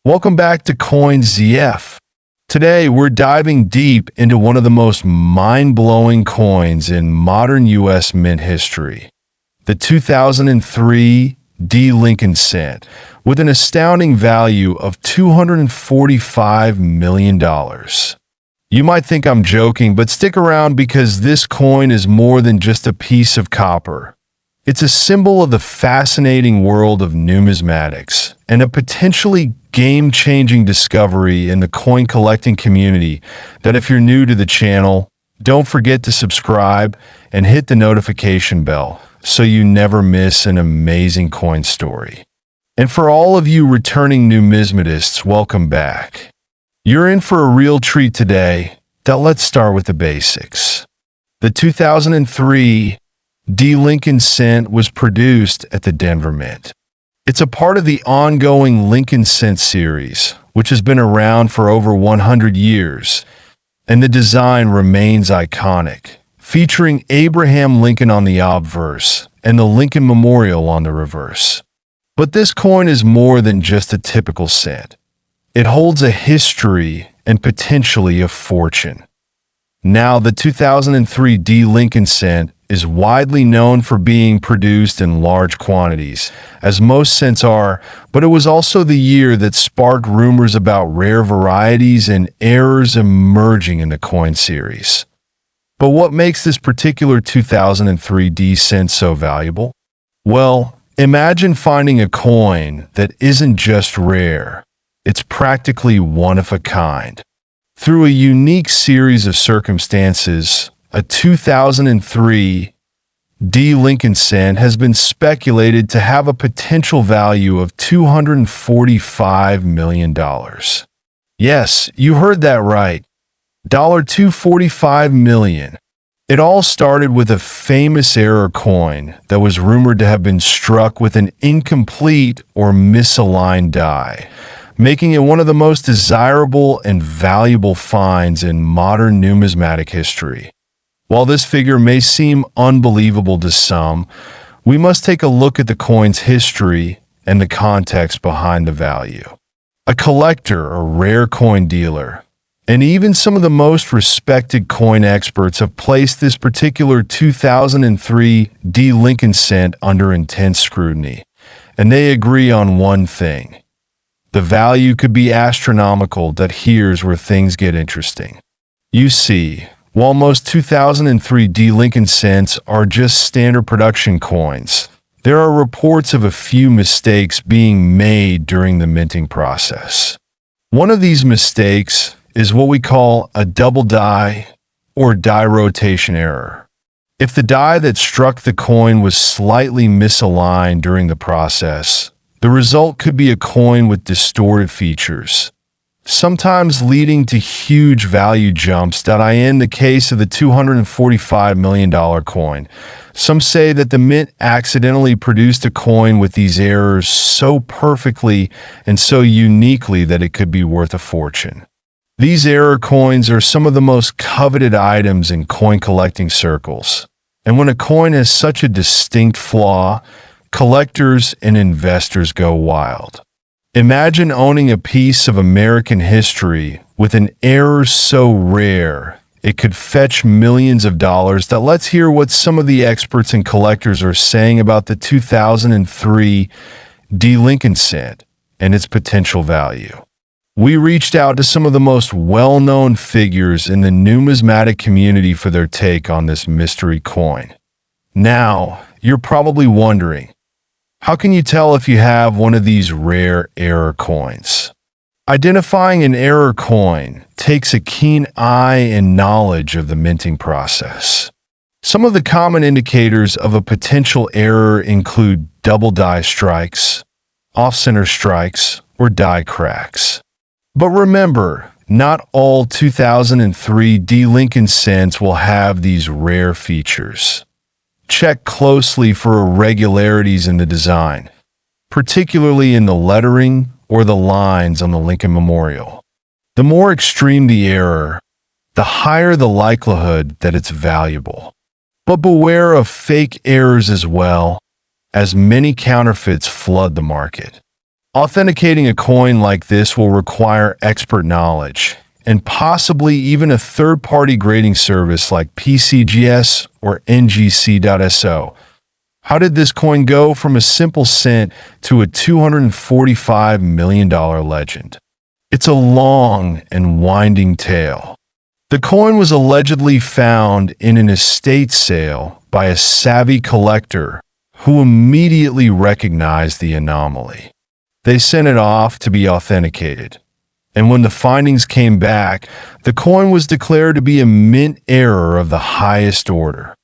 Welcome back to CoinZF. Today, we're diving deep into one of the most mind-blowing coins in modern U.S. mint history, the 2003 D. Lincoln Cent, with an astounding value of $245 million. You might think I'm joking, but stick around because this coin is more than just a piece of copper. It's a symbol of the fascinating world of numismatics and a potentially game-changing discovery in the coin collecting community that if you're new to the channel, don't forget to subscribe and hit the notification bell so you never miss an amazing coin story. And for all of you returning numismatists, welcome back. You're in for a real treat today. Now let's start with the basics. The 2003 D. Lincoln Cent was produced at the Denver Mint. It's a part of the ongoing Lincoln Cent series, which has been around for over 100 years, and the design remains iconic, featuring Abraham Lincoln on the obverse and the Lincoln Memorial on the reverse. But this coin is more than just a typical cent. It holds a history and potentially a fortune. Now, the 2003 D. Lincoln Cent is widely known for being produced in large quantities, as most cents are, but it was also the year that sparked rumors about rare varieties and errors emerging in the coin series. But what makes this particular 2003 D cent so valuable? Well, imagine finding a coin that isn't just rare, it's practically one of a kind. Through a unique series of circumstances, a 2003 D. Lincoln Cent has been speculated to have a potential value of $245 million. Yes, you heard that right. $245 million. It all started with a famous error coin that was rumored to have been struck with an incomplete or misaligned die, making it one of the most desirable and valuable finds in modern numismatic history. While this figure may seem unbelievable to some, we must take a look at the coin's history and the context behind the value. A collector, a rare coin dealer, and even some of the most respected coin experts have placed this particular 2003 D. Lincoln Cent under intense scrutiny, and they agree on one thing. The value could be astronomical. That here's where things get interesting. You see, while most 2003 D. Lincoln Cents are just standard production coins, there are reports of a few mistakes being made during the minting process. One of these mistakes is what we call a double die or die rotation error. If the die that struck the coin was slightly misaligned during the process, the result could be a coin with distorted features, sometimes leading to huge value jumps. In the case of the $245 million coin, some say that the mint accidentally produced a coin with these errors so perfectly and so uniquely that it could be worth a fortune. These error coins are some of the most coveted items in coin collecting circles, and when a coin has such a distinct flaw, collectors and investors go wild. Imagine owning a piece of American history with an error so rare it could fetch millions of dollars. Let's hear what some of the experts and collectors are saying about the 2003 D. Lincoln Cent and its potential value. We reached out to some of the most well-known figures in the numismatic community for their take on this mystery coin. Now, you're probably wondering, how can you tell if you have one of these rare error coins? Identifying an error coin takes a keen eye and knowledge of the minting process. Some of the common indicators of a potential error include double die strikes, off-center strikes, or die cracks. But remember, not all 2003 D. Lincoln Cents will have these rare features. Check closely for irregularities in the design, particularly in the lettering or the lines on the Lincoln Memorial. The more extreme the error, the higher the likelihood that it's valuable. But beware of fake errors as well, as many counterfeits flood the market. Authenticating a coin like this will require expert knowledge, and possibly even a third-party grading service like PCGS or NGC.so. How did this coin go from a simple cent to a $245 million legend? It's a long and winding tale. The coin was allegedly found in an estate sale by a savvy collector who immediately recognized the anomaly. They sent it off to be authenticated, and when the findings came back, the coin was declared to be a mint error of the highest order.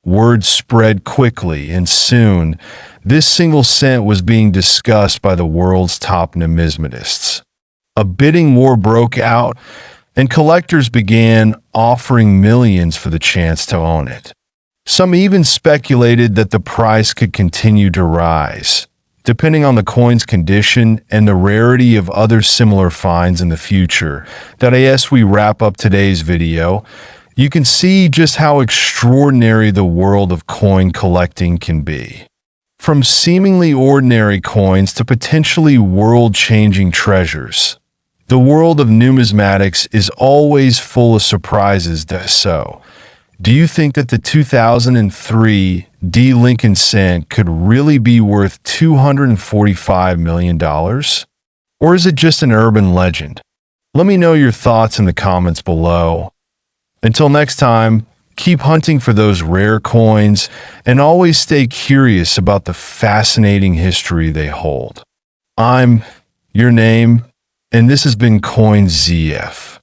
Word spread quickly, and soon, this single cent was being discussed by the world's top numismatists. A bidding war broke out, and collectors began offering millions for the chance to own it. Some even speculated that the price could continue to rise, depending on the coin's condition and the rarity of other similar finds in the future. As we wrap up today's video, you can see just how extraordinary the world of coin collecting can be. From seemingly ordinary coins to potentially world-changing treasures, the world of numismatics is always full of surprises. So, do you think that the 2003 D. Lincoln cent could really be worth $245 million? Or is it just an urban legend? Let me know your thoughts in the comments below. Until next time, keep hunting for those rare coins and always stay curious about the fascinating history they hold. I'm your name, and this has been CoinZF.